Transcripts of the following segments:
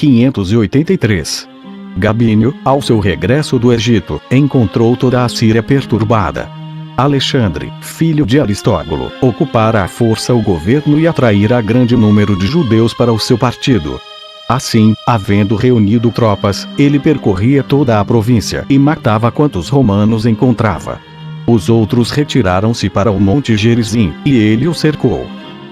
583. Gabínio, ao seu regresso do Egito, encontrou toda a Síria perturbada. Alexandre, filho de Aristóbulo, ocupara à força o governo e atraíra grande número de judeus para o seu partido. Assim, havendo reunido tropas, ele percorria toda a província e matava quantos romanos encontrava. Os outros retiraram-se para o monte Gerizim, e ele o cercou.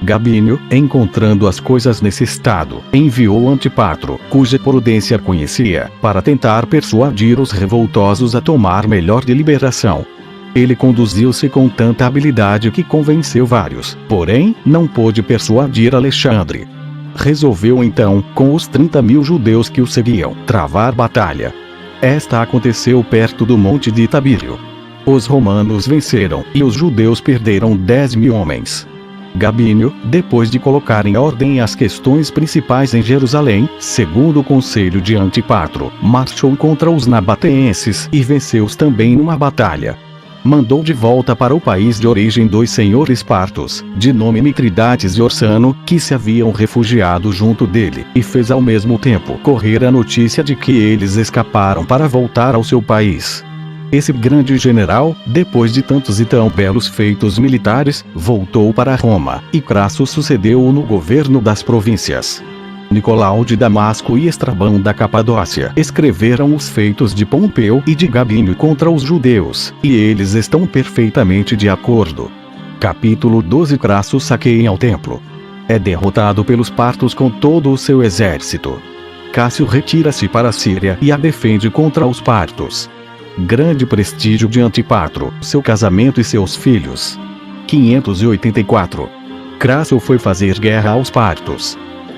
Gabínio, encontrando as coisas nesse estado, enviou Antipatro, cuja prudência conhecia, para tentar persuadir os revoltosos a tomar melhor deliberação. Ele conduziu-se com tanta habilidade que convenceu vários, porém, não pôde persuadir Alexandre. Resolveu então, com os 30.000 judeus que o seguiam, travar batalha. Esta aconteceu perto do monte de Itabírio. Os romanos venceram, e os judeus perderam 10.000 homens. Gabínio, depois de colocar em ordem as questões principais em Jerusalém, segundo o conselho de Antipatro, marchou contra os nabateenses e venceu-os também numa batalha. Mandou de volta para o país de origem 2 senhores partos, de nome Mitridates e Orsano, que se haviam refugiado junto dele, e fez ao mesmo tempo correr a notícia de que eles escaparam para voltar ao seu país. Esse grande general, depois de tantos e tão belos feitos militares, voltou para Roma, e Crasso sucedeu-o no governo das províncias. Nicolau de Damasco e Estrabão da Capadócia escreveram os feitos de Pompeu e de Gabínio contra os judeus, e eles estão perfeitamente de acordo. Capítulo 12. Crasso saqueia o templo. É derrotado pelos partos com todo o seu exército. Cássio retira-se para a Síria e a defende contra os partos. Grande prestígio de Antipatro, seu casamento e seus filhos. 584. Crasso foi fazer guerra aos partos.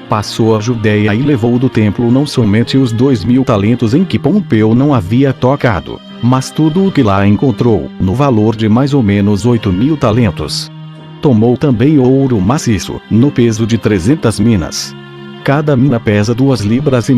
Passou a Judéia e levou do templo não somente os 2.000 talentos em que Pompeu não havia tocado, mas tudo o que lá encontrou, no valor de mais ou menos 8.000 talentos. Tomou também ouro maciço, no peso de 300 minas. Cada mina pesa 2,5 libras.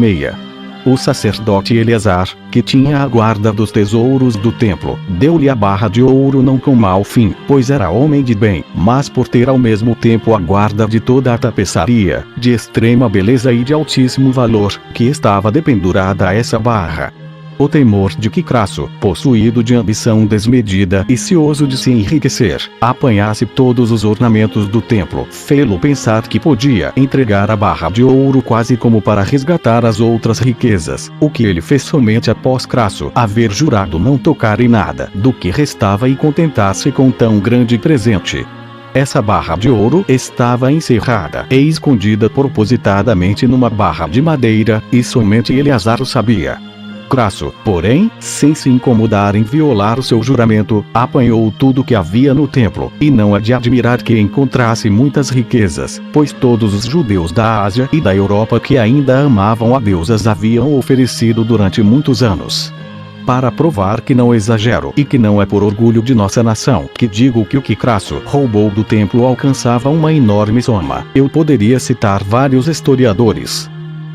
O sacerdote Eleazar, que tinha a guarda dos tesouros do templo, deu-lhe a barra de ouro não com mau fim, pois era homem de bem, mas por ter ao mesmo tempo a guarda de toda a tapeçaria, de extrema beleza e de altíssimo valor, que estava dependurada a essa barra. O temor de que Crasso, possuído de ambição desmedida e cioso de se enriquecer, apanhasse todos os ornamentos do templo, fê-lo pensar que podia entregar a barra de ouro quase como para resgatar as outras riquezas, o que ele fez somente após Crasso haver jurado não tocar em nada do que restava e contentar-se com tão grande presente. Essa barra de ouro estava encerrada e escondida propositadamente numa barra de madeira, e somente Eleazar o sabia. Crasso, porém, sem se incomodar em violar o seu juramento, apanhou tudo que havia no templo, e não é de admirar que encontrasse muitas riquezas, pois todos os judeus da Ásia e da Europa que ainda amavam a Deus as haviam oferecido durante muitos anos. Para provar que não exagero e que não é por orgulho de nossa nação que digo que o que Crasso roubou do templo alcançava uma enorme soma, eu poderia citar vários historiadores.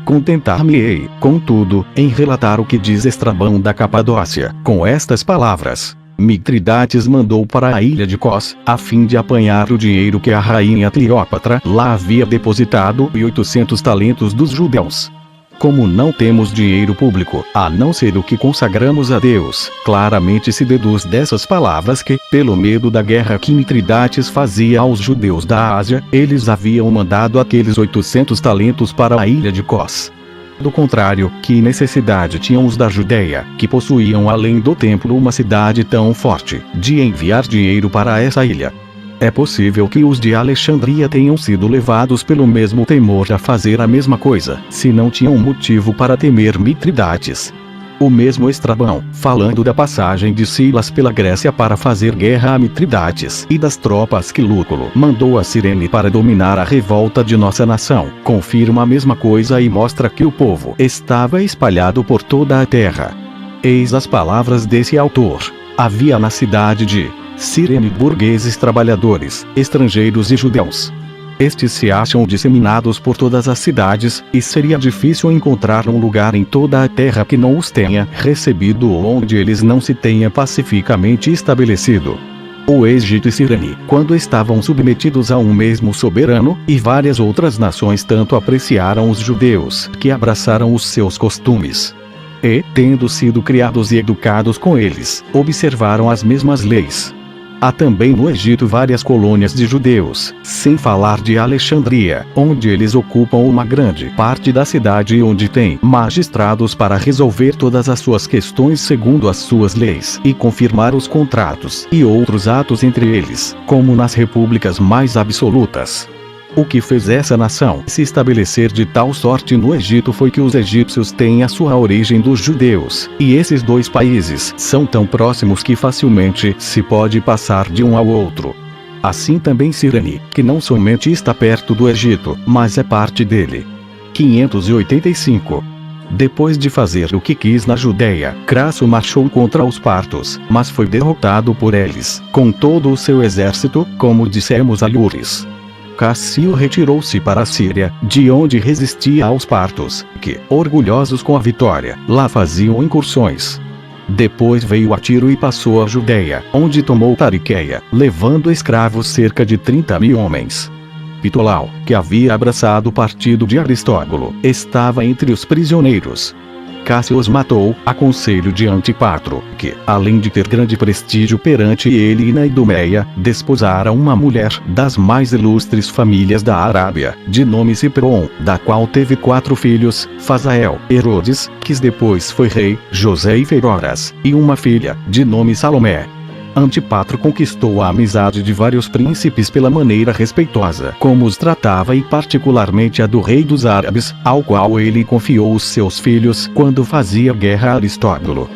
Contentar-me-ei, contudo, em relatar o que diz Estrabão da Capadócia, com estas palavras: Mitridates mandou para a ilha de Cos, a fim de apanhar o dinheiro que a rainha Cleópatra lá havia depositado e 800 talentos dos judeus. Como não temos dinheiro público, a não ser o que consagramos a Deus, claramente se deduz dessas palavras que, pelo medo da guerra que Mitridates fazia aos judeus da Ásia, eles haviam mandado aqueles 800 talentos para a ilha de Cos. Do contrário, que necessidade tinham os da Judéia, que possuíam além do templo uma cidade tão forte, de enviar dinheiro para essa ilha? É possível que os de Alexandria tenham sido levados pelo mesmo temor a fazer a mesma coisa, se não tinham motivo para temer Mitridates. O mesmo Estrabão, falando da passagem de Silas pela Grécia para fazer guerra a Mitridates e das tropas que Lúculo mandou a Cirene para dominar a revolta de nossa nação, confirma a mesma coisa e mostra que o povo estava espalhado por toda a terra. Eis as palavras desse autor: havia na cidade de Cirene burgueses trabalhadores, estrangeiros e judeus. Estes se acham disseminados por todas as cidades, e seria difícil encontrar um lugar em toda a terra que não os tenha recebido ou onde eles não se tenha pacificamente estabelecido. O Egito e Cirene, quando estavam submetidos a um mesmo soberano, e várias outras nações tanto apreciaram os judeus, que abraçaram os seus costumes. E, tendo sido criados e educados com eles, observaram as mesmas leis. Há também no Egito várias colônias de judeus, sem falar de Alexandria, onde eles ocupam uma grande parte da cidade e onde tem magistrados para resolver todas as suas questões segundo as suas leis e confirmar os contratos e outros atos entre eles, como nas repúblicas mais absolutas. O que fez essa nação se estabelecer de tal sorte no Egito foi que os egípcios têm a sua origem dos judeus, e esses dois países são tão próximos que facilmente se pode passar de um ao outro. Assim também Cirene, que não somente está perto do Egito, mas é parte dele. 585. Depois de fazer o que quis na Judeia, Crasso marchou contra os partos, mas foi derrotado por eles, com todo o seu exército, como dissemos a Lures. Cássio retirou-se para a Síria, de onde resistia aos partos, que, orgulhosos com a vitória, lá faziam incursões. Depois veio a Tiro e passou a Judeia, onde tomou Tariqueia, levando escravos cerca de 30.000 homens. Ptolau, que havia abraçado o partido de Aristóbulo, estava entre os prisioneiros. Cássio os matou, a conselho de Antipatro, que, além de ter grande prestígio perante ele e na Idumeia, desposara uma mulher das mais ilustres famílias da Arábia, de nome Ciperon, da qual teve 4 filhos, Fazael, Herodes, que depois foi rei, José e Feroras, e uma filha, de nome Salomé. Antipatro conquistou a amizade de vários príncipes pela maneira respeitosa como os tratava e particularmente a do rei dos árabes, ao qual ele confiou os seus filhos quando fazia guerra a Aristóbulo.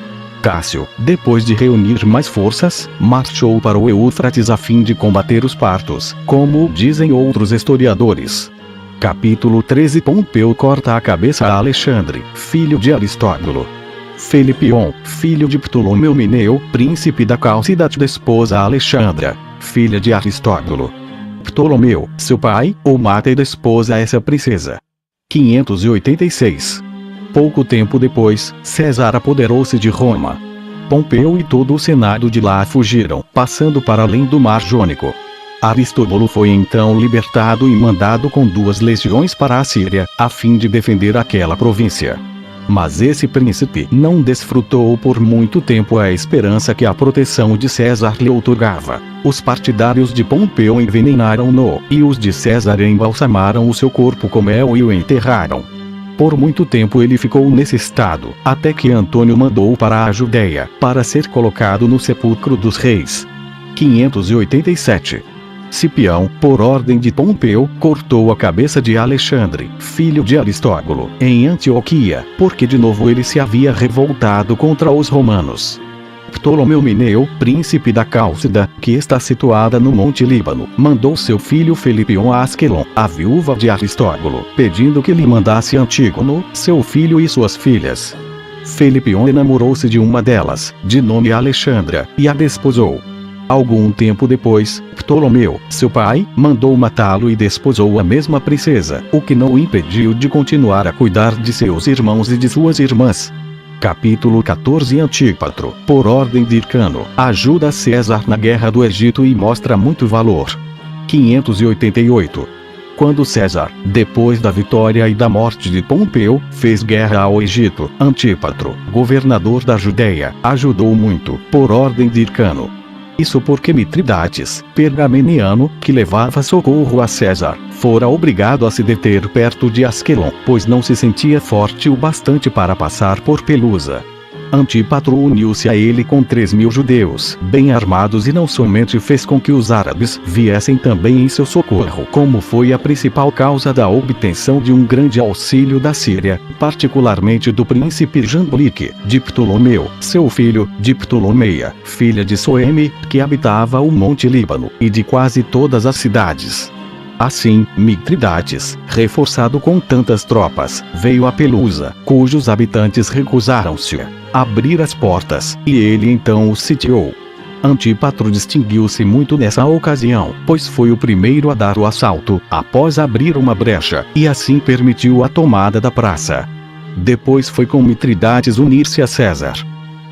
Cássio, depois de reunir mais forças, marchou para o Eufrates a fim de combater os partos, como dizem outros historiadores. Capítulo 13. Pompeu corta a cabeça a Alexandre, filho de Aristóbulo. Felipion, filho de Ptolomeu Mineu, príncipe da Cálcida, desposa Alexandra, filha de Aristóbulo. Ptolomeu, seu pai, o mata e desposa essa princesa. 586. Pouco tempo depois, César apoderou-se de Roma. Pompeu e todo o senado de lá fugiram, passando para além do Mar Jônico. Aristóbulo foi então libertado e mandado com 2 legiões para a Síria, a fim de defender aquela província. Mas esse príncipe não desfrutou por muito tempo a esperança que a proteção de César lhe outorgava. Os partidários de Pompeu envenenaram-no, e os de César embalsamaram o seu corpo com mel e o enterraram. Por muito tempo ele ficou nesse estado, até que Antônio mandou para a Judeia, para ser colocado no sepulcro dos reis. 587. Cipião, por ordem de Pompeu, cortou a cabeça de Alexandre, filho de Aristóbulo, em Antioquia, porque de novo ele se havia revoltado contra os romanos. Ptolomeu Mineu, príncipe da Cálcida, que está situada no Monte Líbano, mandou seu filho Felipion a Asquelon, a viúva de Aristóbulo, pedindo que lhe mandasse Antígono, seu filho e suas filhas. Felipion enamorou-se de uma delas, de nome Alexandra, e a desposou. Algum tempo depois, Ptolomeu, seu pai, mandou matá-lo e desposou a mesma princesa, o que não o impediu de continuar a cuidar de seus irmãos e de suas irmãs. Capítulo 14. Antípatro, por ordem de Hircano, ajuda César na guerra do Egito e mostra muito valor. 588. Quando César, depois da vitória e da morte de Pompeu, fez guerra ao Egito, Antípatro, governador da Judeia, ajudou muito, por ordem de Hircano. Isso porque Mitridates, pergameniano, que levava socorro a César, fora obrigado a se deter perto de Asquelon, pois não se sentia forte o bastante para passar por Pelusa. Antípatro uniu-se a ele com 3.000 judeus, bem armados, e não somente fez com que os árabes viessem também em seu socorro, como foi a principal causa da obtenção de um grande auxílio da Síria, particularmente do príncipe Jamblique, de Ptolomeu, seu filho, de Ptolomeia, filha de Soeme, que habitava o Monte Líbano, e de quase todas as cidades. Assim, Mitridates, reforçado com tantas tropas, veio a Pelusa, cujos habitantes recusaram-se a abrir as portas, e ele então os sitiou. Antípatro distinguiu-se muito nessa ocasião, pois foi o primeiro a dar o assalto, após abrir uma brecha, e assim permitiu a tomada da praça. Depois foi com Mitridates unir-se a César.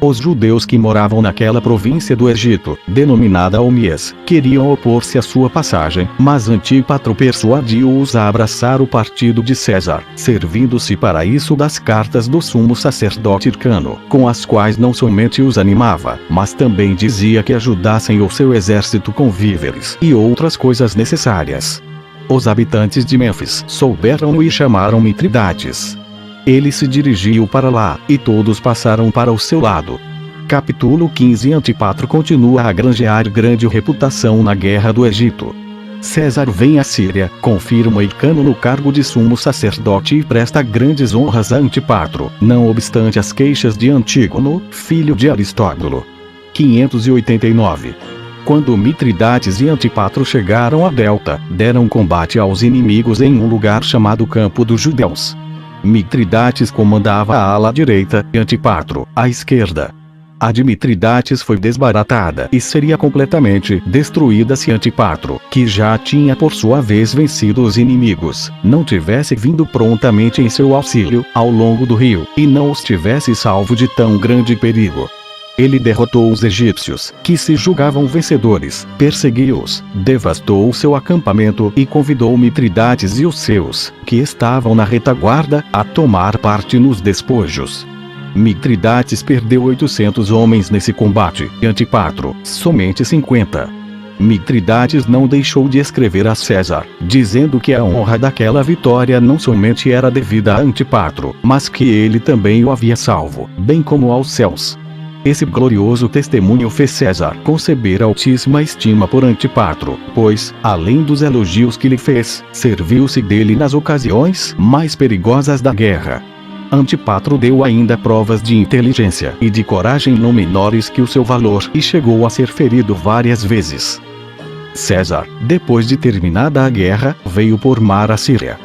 Os judeus que moravam naquela província do Egito, denominada Omias, queriam opor-se à sua passagem, mas Antípatro persuadiu-os a abraçar o partido de César, servindo-se para isso das cartas do sumo sacerdote Hircano, com as quais não somente os animava, mas também dizia que ajudassem o seu exército com víveres e outras coisas necessárias. Os habitantes de Mênfis souberam e chamaram Mitridates. Ele se dirigiu para lá, e todos passaram para o seu lado. Capítulo 15. Antípatro continua a granjear grande reputação na guerra do Egito. César vem à Síria, confirma Hircano no cargo de sumo sacerdote e presta grandes honras a Antípatro, não obstante as queixas de Antígono, filho de Aristóbulo. 589. Quando Mitridates e Antípatro chegaram a Delta, deram combate aos inimigos em um lugar chamado Campo dos Judeus. Mitridates comandava a ala direita e Antípatro, a esquerda. A de Mitridates foi desbaratada e seria completamente destruída se Antípatro, que já tinha por sua vez vencido os inimigos, não tivesse vindo prontamente em seu auxílio, ao longo do rio, e não os tivesse salvo de tão grande perigo. Ele derrotou os egípcios, que se julgavam vencedores, perseguiu-os, devastou seu acampamento e convidou Mitridates e os seus, que estavam na retaguarda, a tomar parte nos despojos. Mitridates perdeu 800 homens nesse combate, e Antípatro, somente 50. Mitridates não deixou de escrever a César, dizendo que a honra daquela vitória não somente era devida a Antípatro, mas que ele também o havia salvo, bem como aos céus. Esse glorioso testemunho fez César conceber altíssima estima por Antípatro, pois, além dos elogios que lhe fez, serviu-se dele nas ocasiões mais perigosas da guerra. Antípatro deu ainda provas de inteligência e de coragem não menores que o seu valor e chegou a ser ferido várias vezes. César, depois de terminada a guerra, veio por mar à Síria.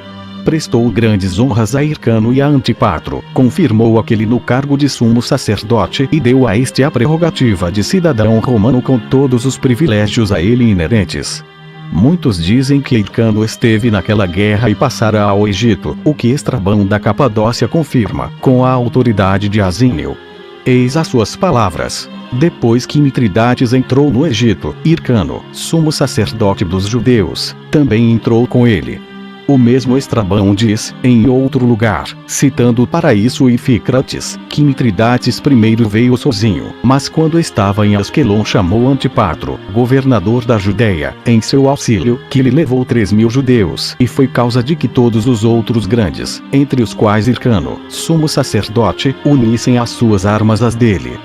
Prestou grandes honras a Hircano e a Antípatro, confirmou aquele no cargo de sumo sacerdote e deu a este a prerrogativa de cidadão romano com todos os privilégios a ele inerentes. Muitos dizem que Hircano esteve naquela guerra e passara ao Egito, o que Estrabão da Capadócia confirma, com a autoridade de Asínio. Eis as suas palavras. Depois que Mitridates entrou no Egito, Hircano, sumo sacerdote dos judeus, também entrou com ele. O mesmo Estrabão diz, em outro lugar, citando para isso Ificrates, que Mitridates primeiro veio sozinho, mas quando estava em Asquelon chamou Antípatro, governador da Judéia, em seu auxílio, que lhe levou 3.000 judeus, e foi causa de que todos os outros grandes, entre os quais Hircano, sumo sacerdote, unissem as suas armas às dele.